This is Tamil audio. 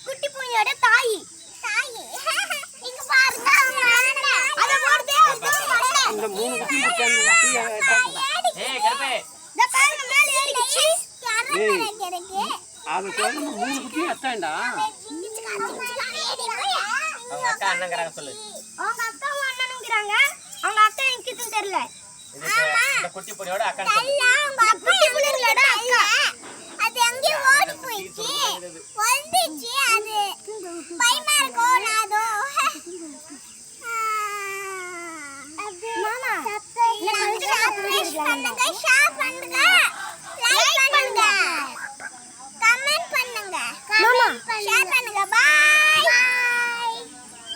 குட்டி புலியோட தாய் இங்க பாருங்க அந்த மூணு குட்டி அது மூணு குட்டி அத்தாண்டா அவங்க அக்கா அண்ணங்கறாங்க சொல்லு. அவங்க அக்கா அண்ணனுங்கறாங்க. அவங்க அக்கா என்கிட்ட தெரியல. இந்த குட்டி புலியோட அக்கா சொல்லு. அவங்க அப்பா புலியோட அக்கா. அது எங்க ஓடி போயிச்சு. வந்துச்சு அது. பயமா இருக்கு